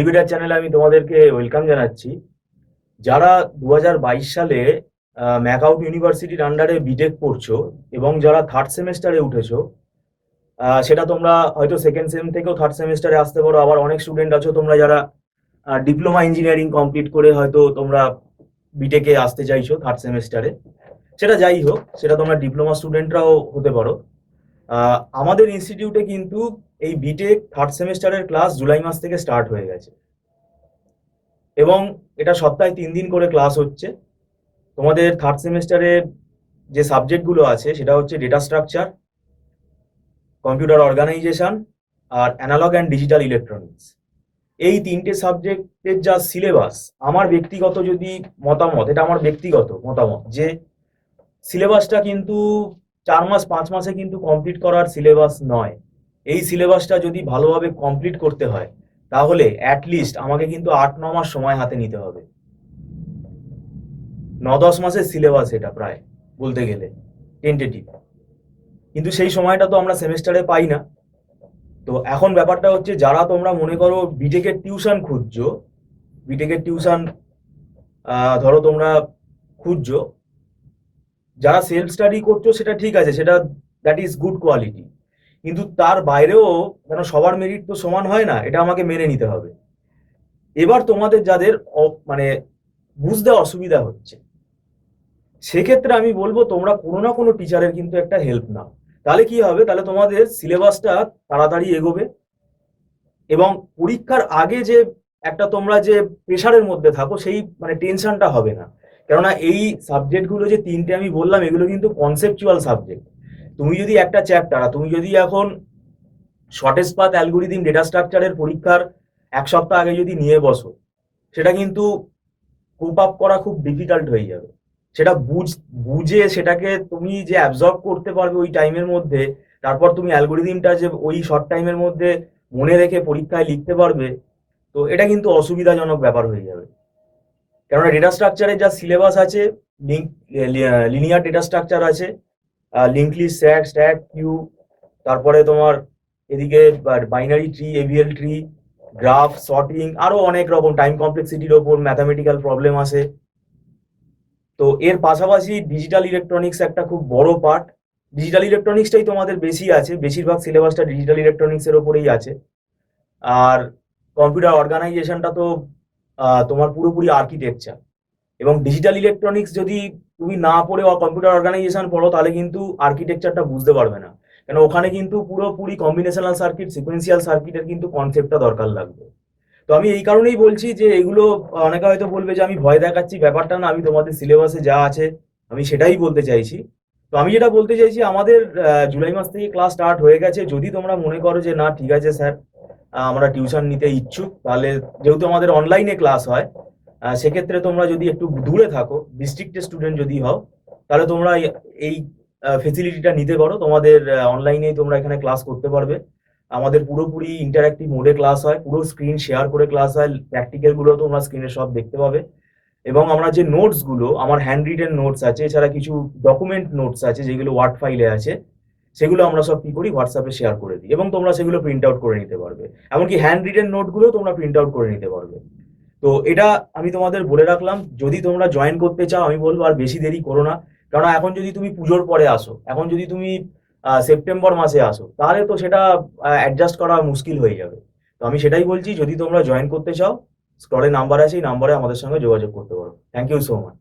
Elevator চ্যানেলে আমি তোমাদেরকে ওয়েলকাম জানাচ্ছি। যারা 2022 সালে ম্যাকাউট ইউনিভার্সিটির আন্ডারে বিটেক পড়ছো এবং যারা থার্ড সেমেস্টারে উঠেছো, সেটা তোমরা হয়তো সেকেন্ড সেম থেকেও থার্ড সেমেস্টারে আসতে পারো। আবার অনেক স্টুডেন্ট আছো তোমরা যারা ডিপ্লোমা ইঞ্জিনিয়ারিং কমপ্লিট করে হয়তো তোমরা বিটেকে আসতে চাইছো থার্ড সেমেস্টারে। সেটা যাই হোক, সেটা তোমরা ডিপ্লোমা স্টুডেন্টরাও হতে পারো। আমাদের ইনস্টিটিউটে কিন্তু এই বিটেক থার্ড সেমেস্টারের ক্লাস জুলাই মাস থেকে স্টার্ট হয়ে গেছে এবং এটা সপ্তাহে 3 দিন করে ক্লাস হচ্ছে। তোমাদের থার্ড সেমেস্টারে যে সাবজেক্টগুলো আছে সেটা হচ্ছে ডেটা স্ট্রাকচার, কম্পিউটার অর্গানাইজেশন আর অ্যানালগ অ্যান্ড ডিজিটাল ইলেকট্রনিক্স। এই 3টে সাবজেক্টের যা সিলেবাস, আমার ব্যক্তিগত যদি মতামত, এটা আমার ব্যক্তিগত মতামত, যে সিলেবাসটা কিন্তু 4 মাস 5 মাসে কিন্তু কমপ্লিট করার সিলেবাস নয়। এই সিলেবাসটা যদি ভালোভাবে কমপ্লিট করতে হয় তাহলে অ্যাটলিস্ট আমাকে কিন্তু 8-9 মাস সময় হাতে নিতে হবে। 9-10 মাসের সিলেবাস এটা প্রায় বলতে গেলে টেন্টেটিভ, কিন্তু সেই সময়টা তো আমরা সেমেস্টারে পাই না। তো এখন ব্যাপারটা হচ্ছে, যারা তোমরা মনে করো বিটেকের টিউশন খুঁজছো, বিটেকের টিউশন ধরো তোমরা খুঁজছো, যারা সেলফ স্টাডি করছো সেটা ঠিক আছে, সেটা দ্যাট ইজ গুড কোয়ালিটি, কিন্তু তার বাইরেও যেন সবার মেরিট তো সমান হয় না, এটা আমাকে মেনে নিতে হবে। এবার তোমাদের যাদের মানে বুঝতে অসুবিধা হচ্ছে, সেক্ষেত্রে আমি বলবো তোমরা কোনো না কোনো টিচারের কিন্তু একটা হেল্প নাও। তাহলে কি হবে, তাহলে তোমাদের সিলেবাসটা তাড়াতাড়ি এগোবে এবং পরীক্ষার আগে যে একটা তোমরা যে প্রেশারের মধ্যে থাকো সেই মানে টেনশনটা হবে না। কেননা এই সাবজেক্টগুলো যে 3টে আমি বললাম, এগুলো কিন্তু কনসেপচুয়াল সাবজেক্ট। তুমি যদি একটা চ্যাপ্টার, তুমি যদি এখন শর্টেস্ট পাথ অ্যালগরিদম ডেটা স্ট্রাকচারের পরীক্ষার 1 সপ্তাহ আগে যদি নিয়ে বসো, সেটা কিন্তু কোপ আপ করা খুব ডিফিকাল্ট হয়ে যাবে। সেটা বুঝে সেটাকে তুমি যে অ্যাবজর্ব করতে পারবে ওই টাইমের মধ্যে, তারপর তুমি অ্যালগরিদমটা যে ওই শর্ট টাইমের মধ্যে মনে রেখে পরীক্ষায় লিখতে পারবে, তো এটা কিন্তু অসুবিধাজনক ব্যাপার হয়ে যাবে। কেননা ডেটা স্ট্রাকচারের যা সিলেবাস আছে, লিনিয়ার ডেটা স্ট্রাকচার আছে, লিঙ্ক লিস্ট, স্ট্যাক, কিউ, তারপরে তোমার এদিকে binary tree, AVL tree, graph, sorting, আরো অনেক রকম টাইম কমপ্লেক্সিটির ওপর ম্যাথামেটিক্যাল প্রবলেম আসে। তো এর পাশাপাশি ডিজিটাল ইলেকট্রনিক্স একটা খুব বড় পার্ট। ডিজিটাল ইলেকট্রনিক্সটাই তোমাদের বেশি আছে, বেশিরভাগ সিলেবাসটা ডিজিটাল ইলেকট্রনিক্সের ওপরেই আছে। আর কম্পিউটার অর্গানাইজেশনটা তো তোমার পুরোপুরি আর্কিটেকচার। এবং ডিজিটাল ইলেকট্রনিক্স যদি তুমি না পড়ে কম্পিউটার অর্গানাইজেশন পড়ো, তাহলে কিন্তু আর্কিটেকচারটা বুঝতে পারবে না, কেন ওখানে কিন্তু পুরোপুরি কম্বিনেশনাল সার্কিট, সিকোয়েন্সিয়াল সার্কিটের কিন্তু কনসেপ্টটা দরকার লাগবে। তো আমি এই কারণেই বলছি যে এগুলো, অনেকে হয়তো বলবে যে আমি ভয় দেখাচ্ছি, ব্যাপারটা না, আমি তোমাদের সিলেবাসে যা আছে আমি সেটাই বলতে চাইছি। তো আমি যেটা বলতে চাইছি, আমাদের জুলাই মাস থেকে ক্লাস স্টার্ট হয়ে গেছে। যদি তোমরা মনে করো যে না ঠিক আছে স্যার, আমরা টিউশন নিতে ইচ্ছুক, তাহলে যেহেতু আমাদের অনলাইনে ক্লাস হয়, সেক্ষেত্রে তোমরা যদি একটু দূরে থাকো, ডিস্ট্রিক্টের স্টুডেন্ট যদি হও, তাহলে তোমরা এই ফেসিলিটিটা নিতে পারো। তোমাদের অনলাইনেই তোমরা এখানে ক্লাস করতে পারবে। আমাদের পুরোপুরি ইন্টারঅ্যাক্টিভ মোডে ক্লাস হয়, পুরো স্ক্রিন শেয়ার করে ক্লাস হয়, প্র্যাকটিক্যাল গুলো তোমরা স্ক্রিনে সব দেখতে পাবে। এবং আমরা যে নোটস গুলো, আমার হ্যান্ড রিটেন নোটস আছে, এছাড়া কিছু ডকুমেন্ট নোটস আছে যেগুলো ওয়ার্ড ফাইলে আছে, সেগুলো আমরা সব কি করি, হোয়াটসঅ্যাপে শেয়ার করে দিই এবং তোমরা সেগুলো প্রিন্ট আউট করে নিতে পারবে। এমনকি হ্যান্ড রিটেন নোটগুলো তোমরা প্রিন্ট আউট করে নিতে পারবে। তো এটা আমি তোমাদের বলে রাখলাম। যদি তোমরা জয়েন করতে চাও, আমি বলবো আর বেশি দেরি করো না। কারণ এখন যদি তুমি পুজোর পরে আসো, এখন যদি তুমি সেপ্টেম্বর মাসে আসো, তাহলে তো সেটা অ্যাডজাস্ট করা মুশকিল হয়ে যাবে। তো আমি সেটাই বলছি, যদি তোমরা জয়েন করতে চাও, স্ক্রলে নাম্বার আছে, এই নাম্বারে আমাদের সঙ্গে যোগাযোগ করতে পারো। Thank you so much.